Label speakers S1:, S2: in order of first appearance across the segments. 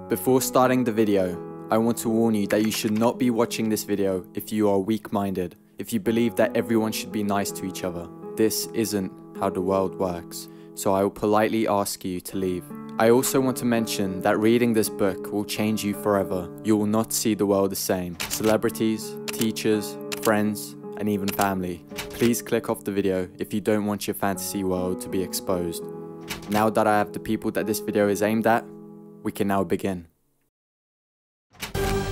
S1: Before starting the video, I want to warn you that you should not be watching this video if you are weak-minded, if you believe that everyone should be nice to each other. This isn't how the world works, so I will politely ask you to leave. I also want to mention that reading this book will change you forever. You will not see the world the same. Celebrities, teachers, friends, and even family. Please click off the video if you don't want your fantasy world to be exposed. Now that I have the people that this video is aimed at, we can now begin.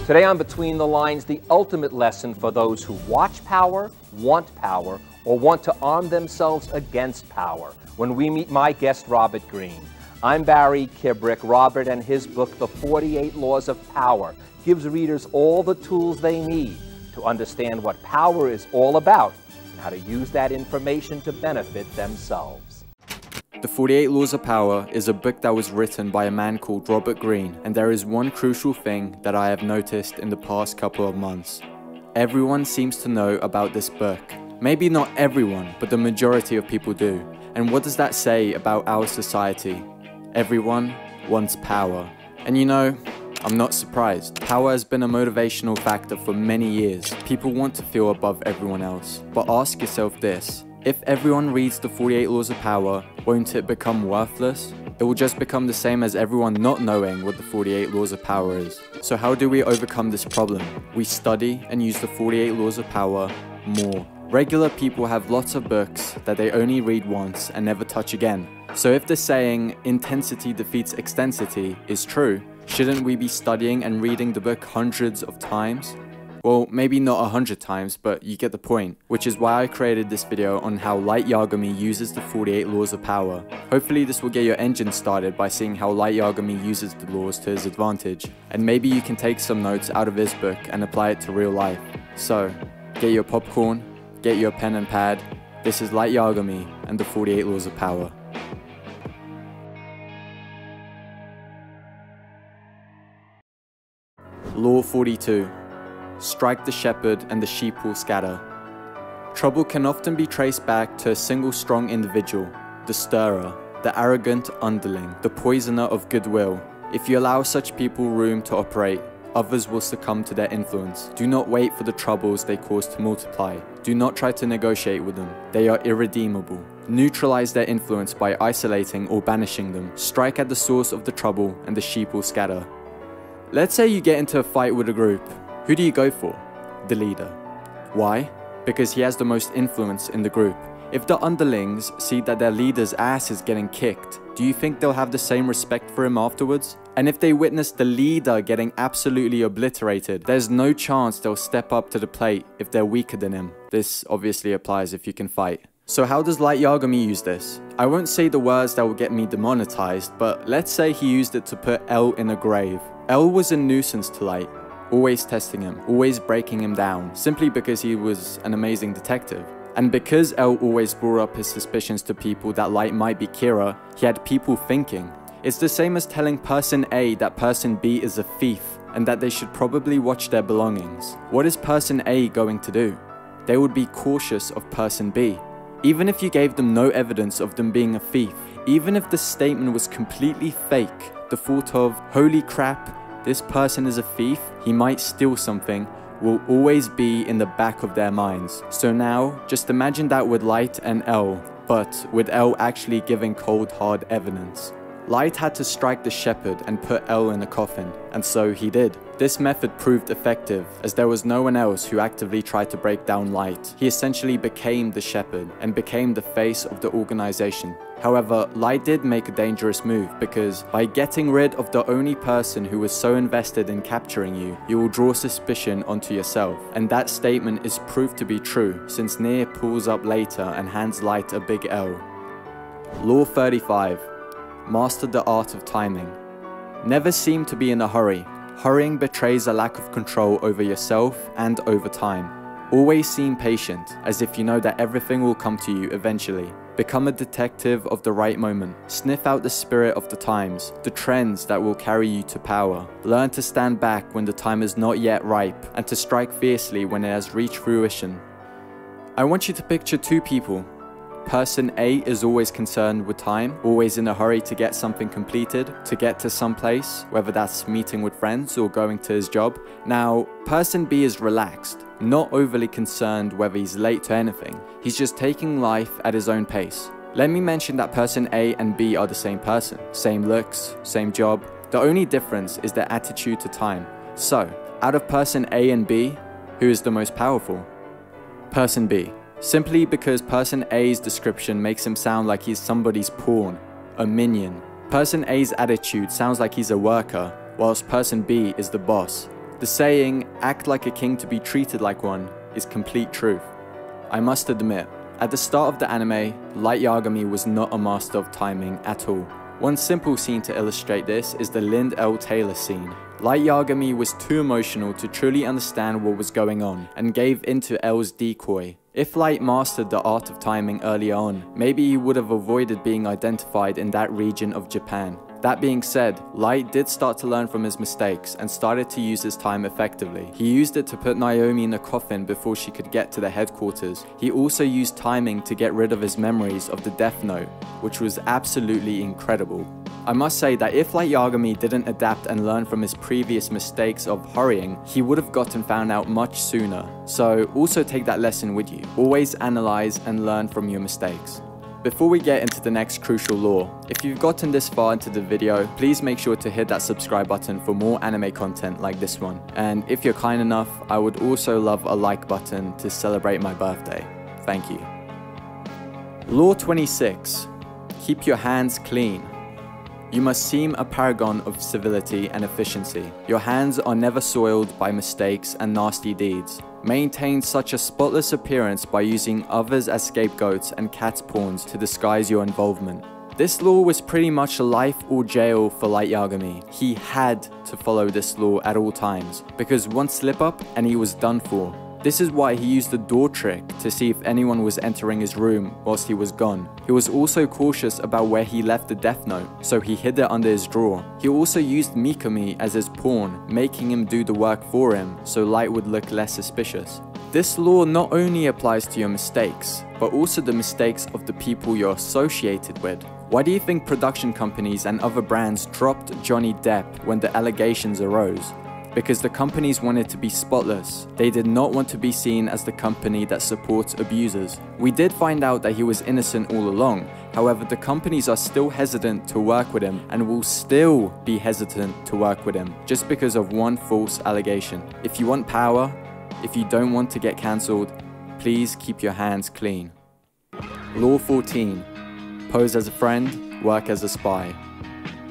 S2: Today on Between the Lines, the ultimate lesson for those who watch power, want power, or want to arm themselves against power. When we meet my guest, Robert Greene. I'm Barry Kibrick. Robert and his book, The 48 Laws of Power, gives readers all the tools they need to understand what power is all about and how to use that information to benefit themselves.
S1: The 48 Laws of Power is a book that was written by a man called Robert Greene, and there is one crucial thing that I have noticed in the past couple of months. Everyone seems to know about this book. Maybe not everyone, but the majority of people do. And what does that say about our society? Everyone wants power. And you know, I'm not surprised. Power has been a motivational factor for many years. People want to feel above everyone else. But ask yourself this. If everyone reads the 48 Laws of Power, won't it become worthless? It will just become the same as everyone not knowing what the 48 Laws of Power is. So how do we overcome this problem? We study and use the 48 Laws of Power more. Regular people have lots of books that they only read once and never touch again. So if the saying, intensity defeats extensity, is true, shouldn't we be studying and reading the book hundreds of times? Well, maybe not 100 times, but you get the point. Which is why I created this video on how Light Yagami uses the 48 Laws of Power. Hopefully this will get your engine started by seeing how Light Yagami uses the laws to his advantage. And maybe you can take some notes out of his book and apply it to real life. So, get your popcorn, get your pen and pad. This is Light Yagami and the 48 Laws of Power. Law 42. Strike the shepherd and the sheep will scatter. Trouble can often be traced back to a single strong individual, the stirrer, the arrogant underling, the poisoner of goodwill. If you allow such people room to operate, others will succumb to their influence. Do not wait for the troubles they cause to multiply. Do not try to negotiate with them. They are irredeemable. Neutralize their influence by isolating or banishing them. Strike at the source of the trouble and the sheep will scatter. Let's say you get into a fight with a group. Who do you go for? The leader. Why? Because he has the most influence in the group. If the underlings see that their leader's ass is getting kicked, do you think they'll have the same respect for him afterwards? And if they witness the leader getting absolutely obliterated, there's no chance they'll step up to the plate if they're weaker than him. This obviously applies if you can fight. So how does Light Yagami use this? I won't say the words that will get me demonetized, but let's say he used it to put L in a grave. L was a nuisance to Light, always testing him, always breaking him down, simply because he was an amazing detective. And because L always brought up his suspicions to people that Light might be Kira, he had people thinking. It's the same as telling person A that person B is a thief, and that they should probably watch their belongings. What is person A going to do? They would be cautious of person B. Even if you gave them no evidence of them being a thief, even if the statement was completely fake, the thought of, holy crap, this person is a thief, he might steal something, will always be in the back of their minds. So now, just imagine that with Light and L, but with L actually giving cold hard evidence. Light had to strike the shepherd and put L in a coffin, and so he did. This method proved effective, as there was no one else who actively tried to break down Light. He essentially became the shepherd, and became the face of the organization. However, Light did make a dangerous move, because by getting rid of the only person who was so invested in capturing you, you will draw suspicion onto yourself. And that statement is proved to be true, since Near pulls up later and hands Light a big L. Law 35. Master the art of timing. Never seem to be in a hurry. Hurrying betrays a lack of control over yourself and over time. Always seem patient, as if you know that everything will come to you eventually. Become a detective of the right moment. Sniff out the spirit of the times, the trends that will carry you to power. Learn to stand back when the time is not yet ripe, and to strike fiercely when it has reached fruition. I want you to picture two people. Person A is always concerned with time, always in a hurry to get something completed, to get to some place, whether that's meeting with friends or going to his job. Now, person B is relaxed, not overly concerned whether he's late to anything. He's just taking life at his own pace. Let me mention that person A and B are the same person, same looks, same job. The only difference is their attitude to time. So, out of person A and B, who is the most powerful? Person B. Simply because person A's description makes him sound like he's somebody's pawn, a minion. Person A's attitude sounds like he's a worker, whilst person B is the boss. The saying, act like a king to be treated like one, is complete truth. I must admit, at the start of the anime, Light Yagami was not a master of timing at all. One simple scene to illustrate this is the Lind L. Taylor scene. Light Yagami was too emotional to truly understand what was going on, and gave into L's decoy. If Light mastered the art of timing early on, maybe he would have avoided being identified in that region of Japan. That being said, Light did start to learn from his mistakes and started to use his time effectively. He used it to put Naomi in a coffin before she could get to the headquarters. He also used timing to get rid of his memories of the Death Note, which was absolutely incredible. I must say that if Light Yagami didn't adapt and learn from his previous mistakes of hurrying, he would have gotten found out much sooner. So also take that lesson with you. Always analyze and learn from your mistakes. Before we get into the next crucial law, if you've gotten this far into the video, please make sure to hit that subscribe button for more anime content like this one. And if you're kind enough, I would also love a like button to celebrate my birthday. Thank you. Law 26. Keep your hands clean. You must seem a paragon of civility and efficiency. Your hands are never soiled by mistakes and nasty deeds. Maintain such a spotless appearance by using others as scapegoats and cat's pawns to disguise your involvement. This law was pretty much life or jail for Light Yagami. He had to follow this law at all times, because one slip up and he was done for. This is why he used the door trick to see if anyone was entering his room whilst he was gone. He was also cautious about where he left the Death Note, so he hid it under his drawer. He also used Mikami as his pawn, making him do the work for him, so Light would look less suspicious. This law not only applies to your mistakes, but also the mistakes of the people you're associated with. Why do you think production companies and other brands dropped Johnny Depp when the allegations arose? Because the companies wanted to be spotless. They did not want to be seen as the company that supports abusers. We did find out that he was innocent all along. However, the companies are still hesitant to work with him and will still be hesitant to work with him just because of one false allegation. If you want power, if you don't want to get cancelled, please keep your hands clean. Law 14. Pose as a friend, work as a spy.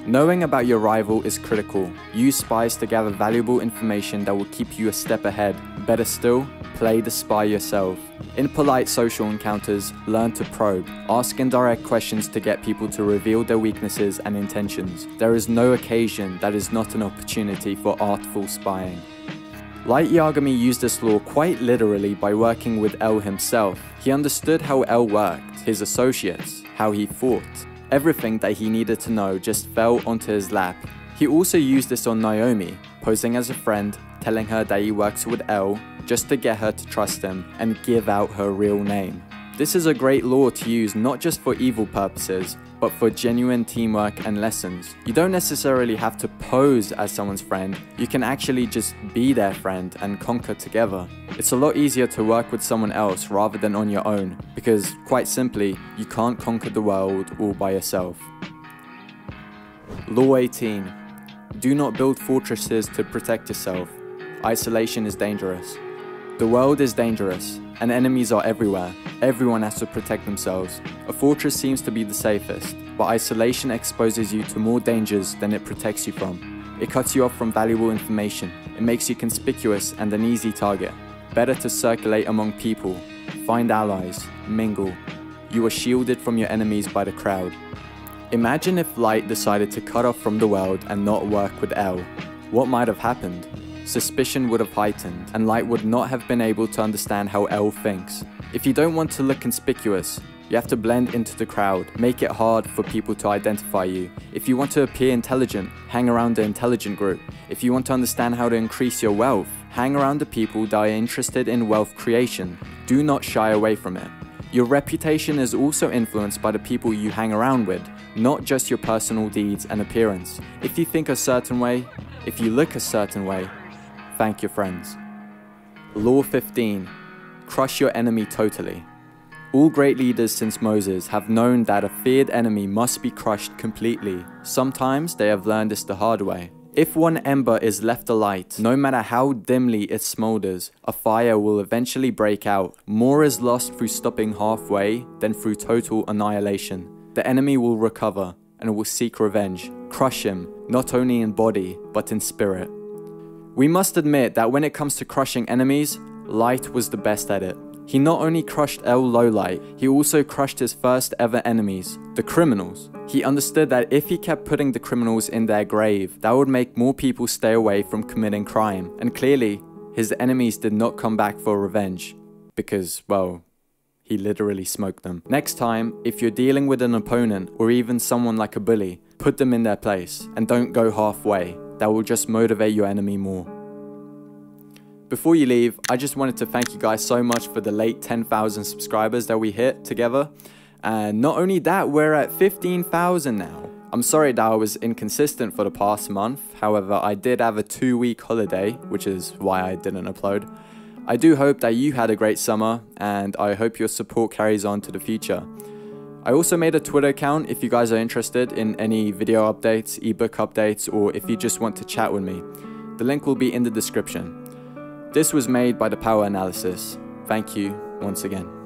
S1: Knowing about your rival is critical. Use spies to gather valuable information that will keep you a step ahead. Better still, play the spy yourself. In polite social encounters, learn to probe. Ask indirect questions to get people to reveal their weaknesses and intentions. There is no occasion that is not an opportunity for artful spying. Light Yagami used this law quite literally by working with L himself. He understood how L worked, his associates, how he fought. Everything that he needed to know just fell onto his lap. He also used this on Naomi, posing as a friend, telling her that he works with L just to get her to trust him and give out her real name. This is a great law to use not just for evil purposes, but for genuine teamwork and lessons. You don't necessarily have to pose as someone's friend, you can actually just be their friend and conquer together. It's a lot easier to work with someone else rather than on your own, because quite simply, you can't conquer the world all by yourself. Law 18. Do not build fortresses to protect yourself. Isolation is dangerous. The world is dangerous, and enemies are everywhere. Everyone has to protect themselves. A fortress seems to be the safest, but isolation exposes you to more dangers than it protects you from. It cuts you off from valuable information. It makes you conspicuous and an easy target. Better to circulate among people, find allies, mingle. You are shielded from your enemies by the crowd. Imagine if Light decided to cut off from the world and not work with L. What might have happened? Suspicion would have heightened, and Light would not have been able to understand how L thinks. If you don't want to look conspicuous, you have to blend into the crowd, make it hard for people to identify you. If you want to appear intelligent, hang around the intelligent group. If you want to understand how to increase your wealth, hang around the people that are interested in wealth creation. Do not shy away from it. Your reputation is also influenced by the people you hang around with, not just your personal deeds and appearance. If you think a certain way, if you look a certain way, thank your friends. Law 15. Crush your enemy totally. All great leaders since Moses have known that a feared enemy must be crushed completely. Sometimes they have learned this the hard way. If one ember is left alight, no matter how dimly it smolders, a fire will eventually break out. More is lost through stopping halfway than through total annihilation. The enemy will recover and will seek revenge. Crush him, not only in body, but in spirit. We must admit that when it comes to crushing enemies, Light was the best at it. He not only crushed El Lowlight, he also crushed his first ever enemies, the criminals. He understood that if he kept putting the criminals in their grave, that would make more people stay away from committing crime. And clearly, his enemies did not come back for revenge, because, well, he literally smoked them. Next time, if you're dealing with an opponent or even someone like a bully, put them in their place and don't go halfway. That will just motivate your enemy more. Before you leave, I just wanted to thank you guys so much for the late 10,000 subscribers that we hit together. And not only that, we're at 15,000 now. I'm sorry that I was inconsistent for the past month. However, I did have a 2-week holiday, which is why I didn't upload. I do hope that you had a great summer, and I hope your support carries on to the future. I also made a Twitter account if you guys are interested in any video updates, ebook updates, or if you just want to chat with me. The link will be in the description. This was made by the Power Analysis. Thank you once again.